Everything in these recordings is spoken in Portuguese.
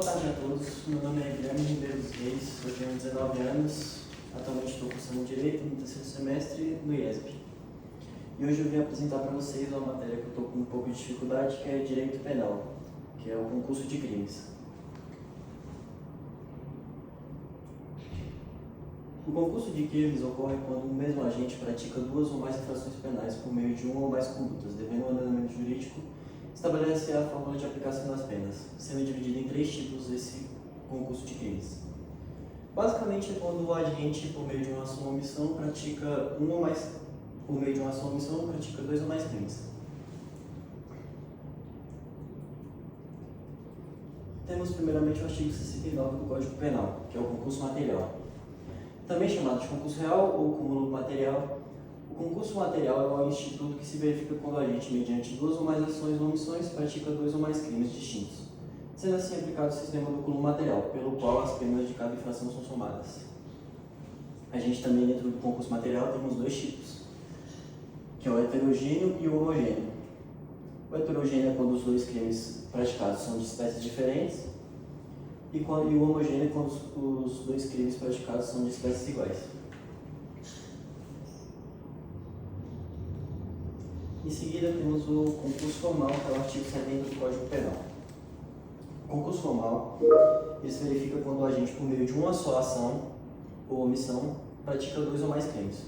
Boa tarde a todos, meu nome é Guilherme Ribeiro dos Reis, eu tenho 19 anos, atualmente estou cursando Direito no terceiro semestre no IESP. E hoje eu vim apresentar para vocês uma matéria que eu estou com um pouco de dificuldade, que é Direito Penal, que é o concurso de crimes. O concurso de crimes ocorre quando um mesmo agente pratica duas ou mais infrações penais por meio de uma ou mais condutas, devendo o ordenamento jurídico estabelece a fórmula de aplicação das penas, sendo dividido em três tipos esse concurso de crimes. Basicamente é quando o agente, por meio de uma ação ou omissão, pratica dois ou mais crimes. Temos primeiramente o artigo 69 do Código Penal, que é o concurso material. Também chamado de concurso real ou cúmulo material, o concurso material é um instituto que se verifica quando o agente, mediante duas ou mais ações ou omissões, pratica dois ou mais crimes distintos, sendo assim aplicado o sistema do cúmulo material, pelo qual as penas de cada infração são somadas. A gente também, dentro do concurso material, temos dois tipos, que é o heterogêneo e o homogêneo. O heterogêneo é quando os dois crimes praticados são de espécies diferentes, e o homogêneo é quando os dois crimes praticados são de espécies iguais. Em seguida, temos o concurso formal, que é o artigo 70 do Código Penal. O concurso formal, ele se verifica quando o agente, por meio de uma só ação ou omissão, pratica dois ou mais crimes.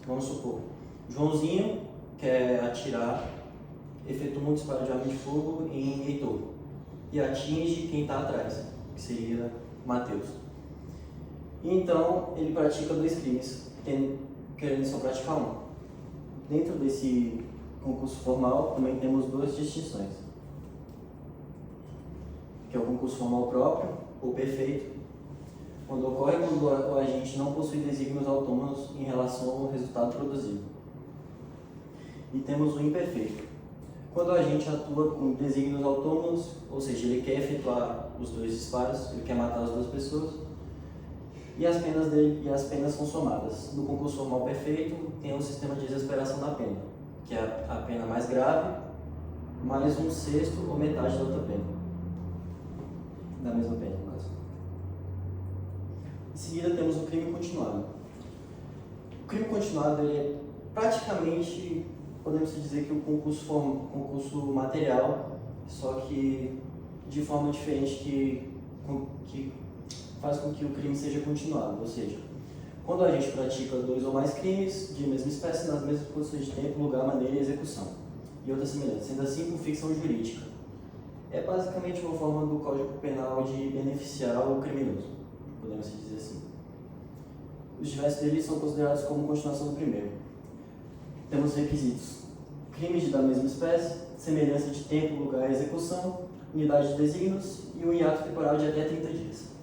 Vamos supor, Joãozinho quer atirar, efetua um disparo de arma de fogo em Heitor e atinge quem está atrás, que seria Mateus. Então, ele pratica dois crimes, querendo só praticar um. Dentro desse concurso formal, também temos duas distinções, que é o concurso formal próprio, ou perfeito, quando ocorre quando o agente não possui desígnios autônomos em relação ao resultado produzido. E temos o imperfeito, quando o agente atua com desígnios autônomos, ou seja, ele quer efetuar os dois disparos, ele quer matar as duas pessoas, e as penas são somadas. No concurso formal perfeito, tem o sistema de exasperação da pena, que é a pena mais grave, mais um sexto ou metade da outra pena. Da mesma pena, no caso. Em seguida, temos o crime continuado. O crime continuado é praticamente, podemos dizer que o concurso material, só que de forma diferente que faz com que o crime seja continuado, ou seja, quando a gente pratica dois ou mais crimes de mesma espécie nas mesmas condições de tempo, lugar, maneira e execução, e outras semelhantes, sendo assim com ficção jurídica. É basicamente uma forma do Código Penal de beneficiar o criminoso, podemos dizer assim. Os diversos delitos são considerados como continuação do primeiro. Temos requisitos: crimes da mesma espécie, semelhança de tempo, lugar e execução, unidade de desígnios e um hiato temporal de até 30 dias.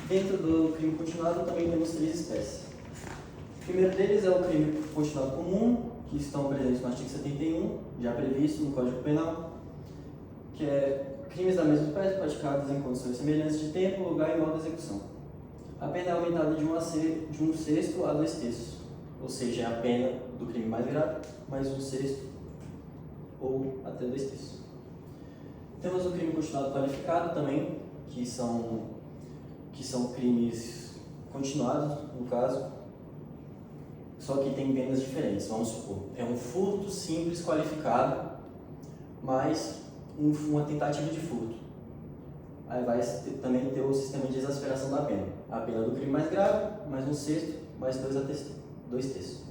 Dentro do crime continuado também temos três espécies. O primeiro deles é o crime continuado comum, que estão presentes no artigo 71, já previsto no Código Penal, que é crimes da mesma espécie praticados em condições semelhantes de tempo, lugar e modo de execução. A pena é aumentada de um sexto a 2/3, ou seja, é a pena do crime mais grave, mais um sexto ou até 2/3. Temos o crime continuado qualificado também, que são crimes continuados, no caso, só que tem penas diferentes. Vamos supor, é um furto simples qualificado, mais uma tentativa de furto. Aí vai também ter o sistema de exasperação da pena. A pena do crime mais grave, mais um sexto, mais 2/3.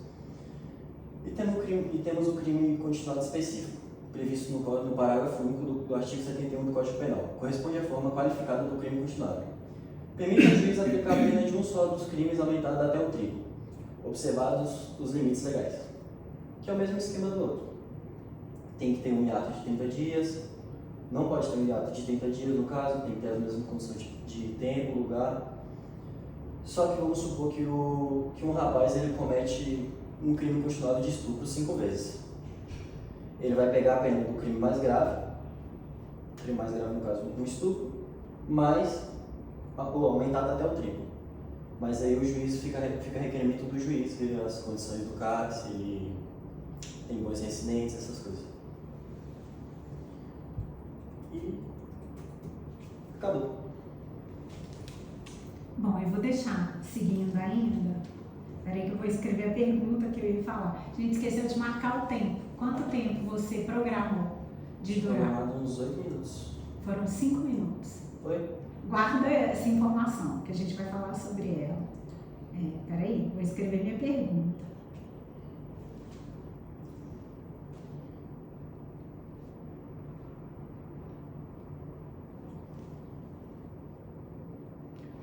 E temos o crime continuado específico, previsto no parágrafo único do artigo 71 do Código Penal. Corresponde à forma qualificada do crime continuado. Permite ao juiz aplicar a pena de um só dos crimes aumentada até o triplo, observados os limites legais, que é o mesmo esquema do outro. Tem que ter um hiato de 30 dias, não pode ter um hiato de 30 dias no caso, tem que ter as mesmas condições de tempo, lugar. Só que vamos supor que um rapaz ele comete um crime continuado de estupro 5 vezes. Ele vai pegar a pena do crime mais grave no caso um estupro, mais aumentado até o triplo. Mas aí o juiz fica requerimento do juiz, ver as condições do cara, se ele tem bons incidentes, essas coisas. Acabou. Bom, eu vou deixar seguindo ainda. Peraí que eu vou escrever a pergunta que eu ia falar. A gente esqueceu de marcar o tempo. Quanto tempo você programou de durar? Programado uns 8 minutos. Foram 5 minutos. Foi? Guarda essa informação, que a gente vai falar sobre ela. Peraí, vou escrever minha pergunta.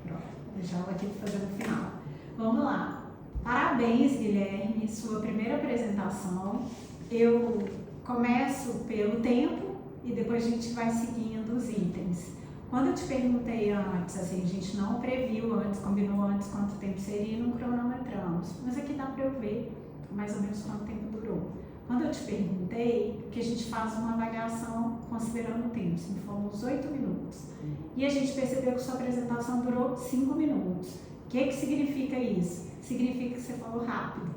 Pronto, vou deixar ela aqui para fazer no final. Vamos lá. Parabéns, Guilherme, sua primeira apresentação. Eu começo pelo tempo e depois a gente vai seguindo os itens. Quando eu te perguntei antes, assim, a gente não previu antes, combinou antes quanto tempo seria e não cronometramos, mas aqui dá para eu ver mais ou menos quanto tempo durou. Quando eu te perguntei, que a gente faz uma avaliação considerando o tempo, se foram uns 8 minutos. E a gente percebeu que sua apresentação durou 5 minutos. O que significa isso? Significa que você falou rápido.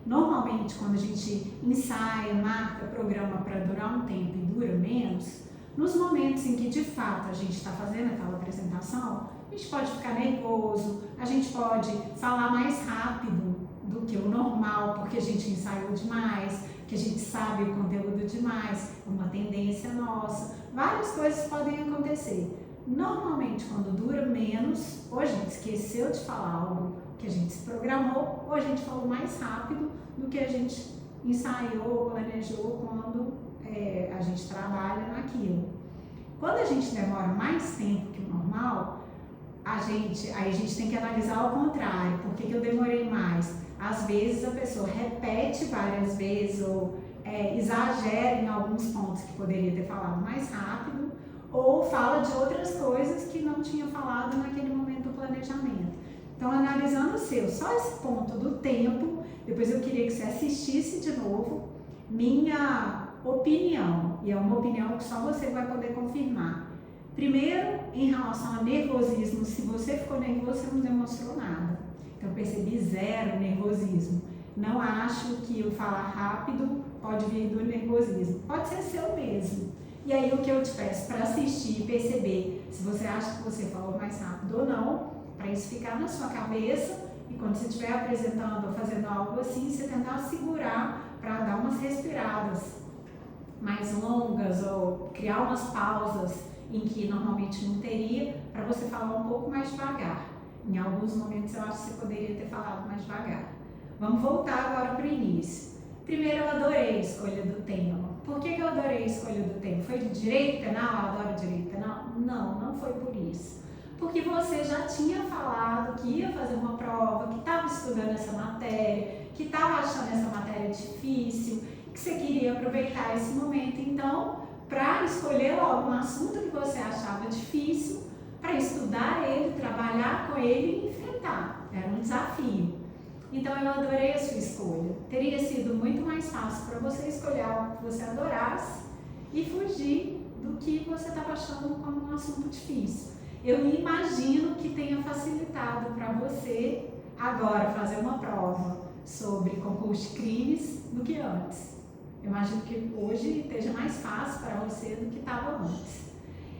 Normalmente, quando a gente ensaia, marca, programa para durar um tempo e dura menos, nos momentos em que de fato a gente está fazendo aquela apresentação, a gente pode ficar nervoso, a gente pode falar mais rápido do que o normal, porque a gente ensaiou demais, que a gente sabe o conteúdo demais, uma tendência nossa, várias coisas podem acontecer. Normalmente, quando dura menos, ou a gente esqueceu de falar algo que a gente se programou, ou a gente falou mais rápido do que a gente ensaiou, planejou quando a gente trabalha naquilo. Quando a gente demora mais tempo que o normal, aí a gente tem que analisar ao contrário. Por que eu demorei mais? Às vezes a pessoa repete várias vezes ou exagera em alguns pontos que poderia ter falado mais rápido, ou fala de outras coisas que não tinha falado naquele momento do planejamento. Então, analisando o seu, só esse ponto do tempo, depois eu queria que você assistisse de novo minha opinião, e é uma opinião que só você vai poder confirmar. Primeiro, em relação a nervosismo, se você ficou nervoso, você não demonstrou nada. Então, eu percebi zero nervosismo. Não acho que o falar rápido pode vir do nervosismo. Pode ser seu mesmo. E aí, o que eu te peço para assistir e perceber se você acha que você falou mais rápido ou não, para isso ficar na sua cabeça, e quando você estiver apresentando ou fazendo algo assim, você tentar segurar para dar umas respiradas mais longas ou criar umas pausas em que normalmente não teria, para você falar um pouco mais devagar. Em alguns momentos eu acho que você poderia ter falado mais devagar. Vamos voltar agora para o início. Primeiro, eu adorei a escolha do tema. Por que eu adorei a escolha do tema? Foi de direito penal? Eu adoro direito penal? Não, não foi por isso. Porque você já tinha falado que ia fazer uma prova, que estava estudando essa matéria, que estava achando essa matéria difícil, que você queria aproveitar esse momento, então, para escolher logo um assunto que você achava difícil, para estudar ele, trabalhar com ele e enfrentar. Era um desafio. Então, eu adorei a sua escolha. Teria sido muito mais fácil para você escolher algo que você adorasse e fugir do que você estava achando como um assunto difícil. Eu imagino que tenha facilitado para você agora fazer uma prova sobre concurso de crimes do que antes. Eu imagino que hoje esteja mais fácil para você do que estava antes.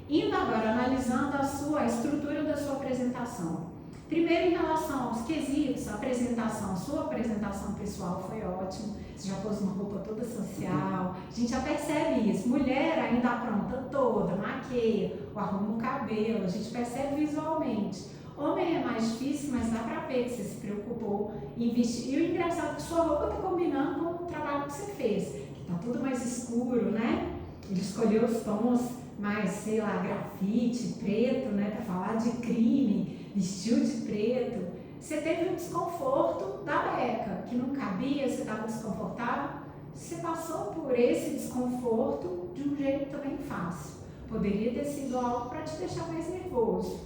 Indo agora, analisando a estrutura da sua apresentação. Primeiro, em relação aos quesitos, sua apresentação pessoal foi ótima. Você já pôs uma roupa toda social. A gente já percebe isso. Mulher ainda apronta toda, maqueia, arruma o cabelo. A gente percebe visualmente. Homem é mais difícil, mas dá pra ver que você se preocupou em vestir. E o engraçado é que sua roupa tá combinando com o trabalho que você fez. Que tá tudo mais escuro, né? Ele escolheu os tons mais, sei lá, grafite, preto, né? Pra falar de crime. Vestiu de preto, você teve um desconforto da beca, que não cabia, você estava desconfortável, você passou por esse desconforto de um jeito também fácil. Poderia ter sido algo para te deixar mais nervoso.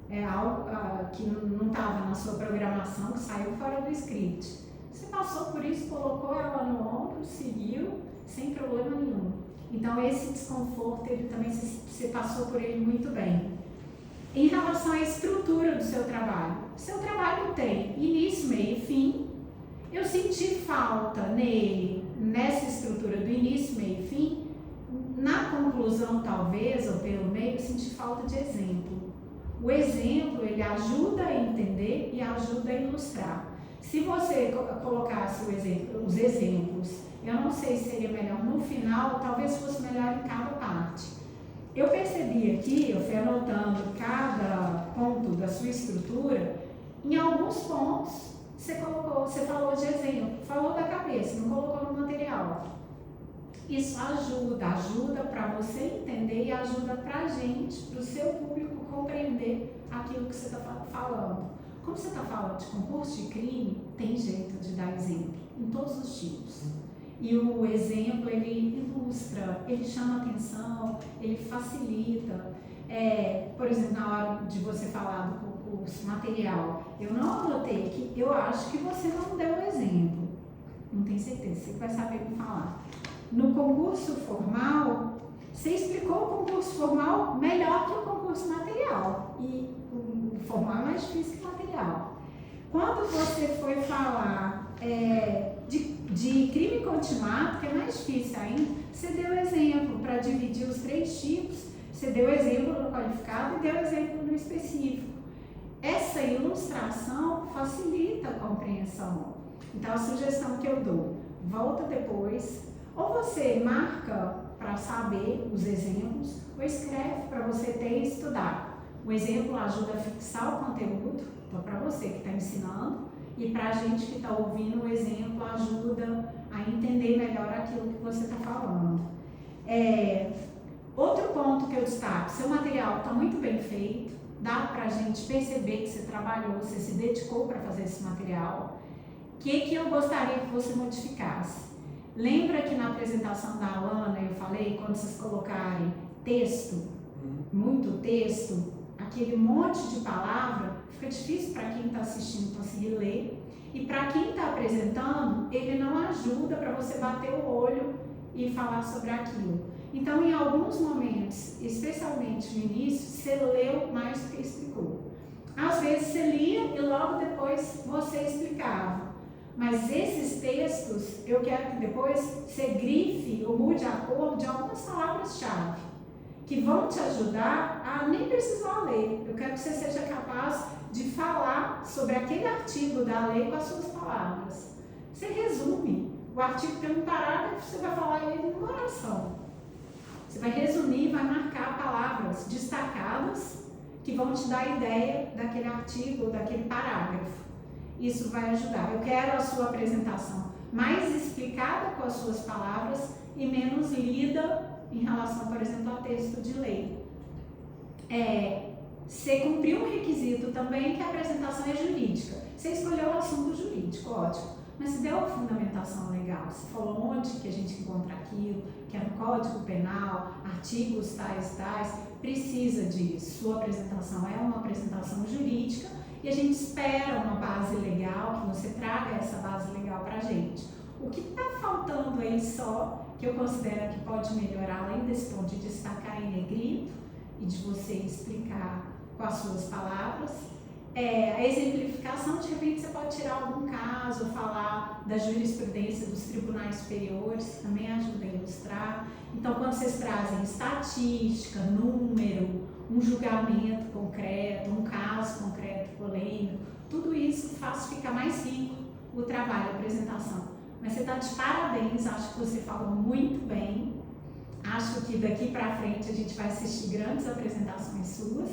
É algo que não estava na sua programação, que saiu fora do script. Você passou por isso, colocou ela no ombro, seguiu, sem problema nenhum. Então esse desconforto, ele também você passou por ele muito bem. Em relação à estrutura do seu trabalho tem início, meio e fim. Eu senti falta nele, nessa estrutura do início, meio e fim, na conclusão conclusão, talvez, ou pelo meio, senti falta de exemplo. O exemplo, ele ajuda a entender e ajuda a ilustrar. Se você colocasse os exemplos, eu não sei se seria melhor no final, talvez fosse melhor em cada parte. Eu percebi aqui, eu fui anotando cada ponto da sua estrutura, em alguns pontos você falou de exemplo, falou da cabeça, não colocou no material. Isso ajuda para você entender e ajuda para a gente, para o seu público compreender aquilo que você está falando. Como você está falando de concurso de crime, tem jeito de dar exemplo, em todos os tipos. E o exemplo, ele ilustra, ele chama atenção, ele facilita. Por exemplo, na hora de você falar do concurso material, eu não anotei que eu acho que você não deu exemplo. Não tenho certeza, você vai saber me falar. No concurso formal, você explicou o concurso formal melhor que o concurso material. E o formal é mais difícil que o material. Quando você foi falar de crime continuado, que é mais difícil ainda, você deu exemplo para dividir os 3 tipos. Você deu exemplo no qualificado e deu exemplo no específico. Essa ilustração facilita a compreensão. Então, a sugestão que eu dou, volta depois, ou você marca para saber os exemplos, ou escreve para você ter e estudar. O exemplo ajuda a fixar o conteúdo, então para você que está ensinando, e para a gente que está ouvindo, o exemplo ajuda a entender melhor aquilo que você está falando. Outro ponto que eu destaco, seu material está muito bem feito, dá para a gente perceber que você trabalhou, você se dedicou para fazer esse material. O que eu gostaria que você modificasse? Lembra que na apresentação da Alana eu falei, quando vocês colocarem texto, muito texto, aquele monte de palavra, fica difícil para quem está assistindo conseguir ler. E para quem está apresentando, ele não ajuda para você bater o olho e falar sobre aquilo. Então, em alguns momentos, especialmente no início, você leu mais do que explicou. Às vezes você lia e logo depois você explicava. Mas esses textos, eu quero que depois você grife ou mude a cor de algumas palavras-chave que vão te ajudar a nem precisar ler. Eu quero que você seja capaz de falar sobre aquele artigo da lei com as suas palavras. Você resume. O artigo tem um parágrafo, você vai falar ele numa oração. Você vai resumir, vai marcar palavras destacadas que vão te dar a ideia daquele artigo, daquele parágrafo. Isso vai ajudar. Eu quero a sua apresentação mais explicada com as suas palavras e menos lida em relação, por exemplo, ao texto de lei. Você cumpriu um requisito também que a apresentação é jurídica. Você escolheu o assunto jurídico, ótimo. Mas você deu a fundamentação legal. Você falou onde que a gente encontra aquilo, que é no Código Penal, artigos tais. Precisa disso. Sua apresentação é uma apresentação jurídica e a gente espera uma base legal, que você traga essa base legal para a gente. O que está faltando aí só, que eu considero que pode melhorar, além desse ponto de destacar em negrito e de você explicar com as suas palavras, a exemplificação. De repente você pode tirar algum caso, falar da jurisprudência dos tribunais superiores, também ajuda a ilustrar. Então, quando vocês trazem estatística, número, um julgamento concreto, um caso concreto, polêmico, tudo isso faz ficar mais rico o trabalho, a apresentação. Mas você está de parabéns, acho que você falou muito bem. Acho que daqui para frente a gente vai assistir grandes apresentações suas.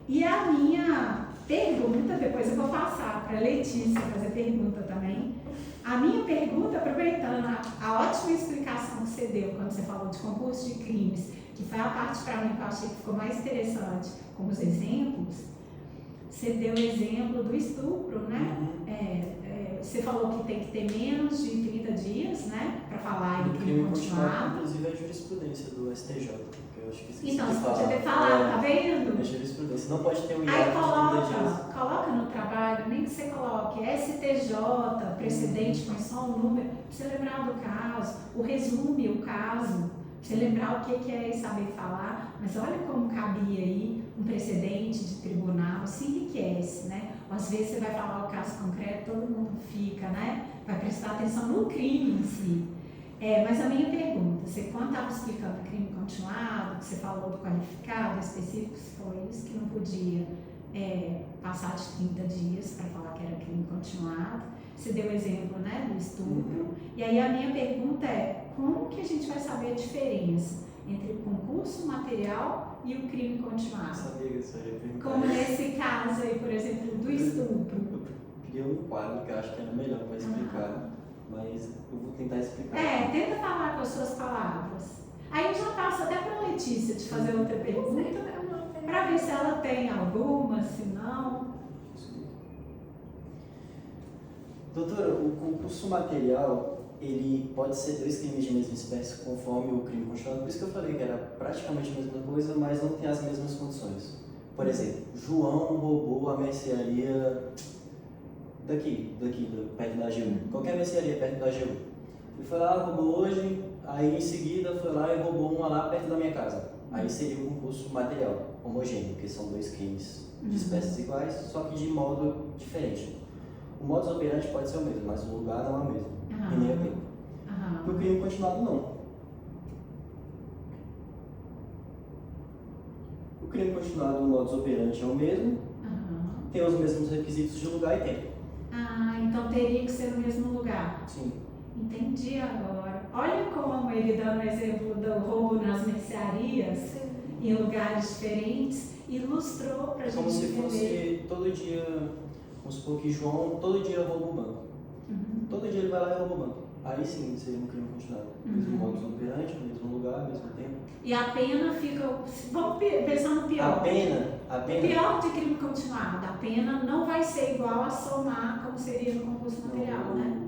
E a minha pergunta, depois eu vou passar para a Letícia fazer pergunta também. A minha pergunta, aproveitando a ótima explicação que você deu quando você falou de concurso de crimes, que foi a parte para mim que eu achei que ficou mais interessante, com os exemplos, você deu o exemplo do estupro, né? Você falou que tem que ter menos de 30 dias, né? Para falar em crime continuado. Inclusive a jurisprudência do STJ. Eu acho que então, você podia ter falado, tá vendo? É jurisprudência, não pode ter um hiato Aí de 30 dias. coloca no trabalho, nem que você coloque STJ, precedente, põe só um número, pra você lembrar do caso, o resume o caso, pra você lembrar o que é e saber falar. Mas olha como cabia aí um precedente de tribunal, se enriquece, né? Às vezes você vai falar o caso concreto, todo mundo fica, né? Vai prestar atenção no crime em si. Mas a minha pergunta, você quando estava explicando o crime continuado, que você falou do qualificado específico, foi isso que não podia passar de 30 dias para falar que era crime continuado. Você deu o exemplo, né, do estupro. E aí a minha pergunta é, como que a gente vai saber a diferença entre o concurso material e o crime continuado? Eu sabia que isso ia perguntar. Como nesse caso aí, por exemplo, do estupro. Eu criei um quadro que eu acho que era melhor para explicar, mas eu vou tentar explicar. Tenta falar com as suas palavras. Aí eu já passo até para a Letícia te fazer outra pergunta, para ver se ela tem alguma, se não. Doutora, o concurso material, ele pode ser 2 crimes de mesma espécie conforme o crime continuado, por isso que eu falei que era praticamente a mesma coisa, mas não tem as mesmas condições. Por exemplo, João roubou a mercearia daqui, perto da AGU, qualquer mercearia perto da AGU. Ele foi lá, roubou hoje, aí em seguida foi lá e roubou uma lá perto da minha casa. Aí seria um concurso material, homogêneo, porque são 2 crimes de espécies iguais, só que de modo diferente. O modus operandi pode ser o mesmo, mas o lugar não é o mesmo, e nem a pena. Para o crime continuado, não. O crime continuado, o modus operandi é o mesmo, tem os mesmos requisitos de lugar e tempo. Então teria que ser no mesmo lugar. Sim. Entendi agora. Olha como ele dando o exemplo do roubo nas mercearias, em lugares diferentes, ilustrou pra gente como se entender. fosse todo dia, vamos supor que João todo dia rouba o banco. Todo dia ele vai lá e rouba o banco. Aí sim seria um crime continuado. Mesmo modus operandi, mesmo lugar, mesmo tempo. E a pena fica. Vamos pensar no pior. A pena. Pior de crime continuado. A pena não vai ser igual a somar como seria no concurso material, né?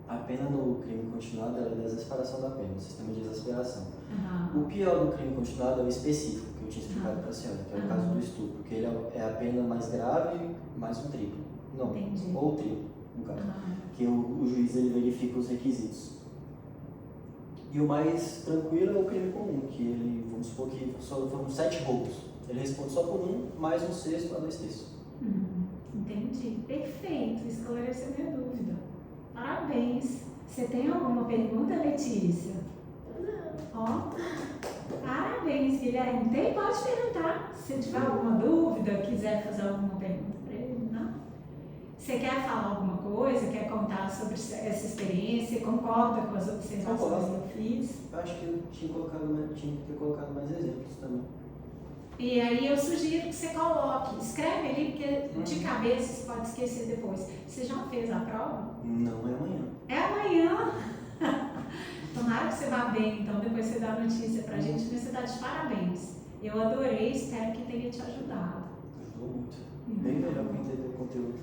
A pena no crime continuado é a desesperação da pena, o sistema de exasperação. O pior do crime continuado é o específico, que eu tinha explicado para a senhora, que é o caso do estupro, que ele é a pena mais grave mais um triplo. Não, entendi. Ou triplo, no caso. Que o juiz ele verifica os requisitos. E o mais tranquilo é o crime comum, que ele, vamos supor que foram 7 roubos. Ele responde só por um, mais um sexto a 2 terços. Entendi. Perfeito, esclareceu minha dúvida. Parabéns. Você tem alguma pergunta, Letícia? Não. Parabéns, Guilherme. Pode perguntar. Se tiver alguma dúvida, quiser fazer alguma pergunta para ele, não? Você quer falar alguma coisa? Quer contar sobre essa experiência? Concorda com as observações que eu fiz? Eu acho que eu tinha que ter colocado mais exemplos também. E aí eu sugiro que você coloque, escreve ali, porque de cabeça você pode esquecer depois. Você já fez a prova? Não, é amanhã. É amanhã? Tomara que você vá bem, então depois você dá a notícia pra gente, mas você dá de parabéns. Eu adorei, espero que tenha te ajudado. Ajudou muito. Bem melhor para entender o conteúdo.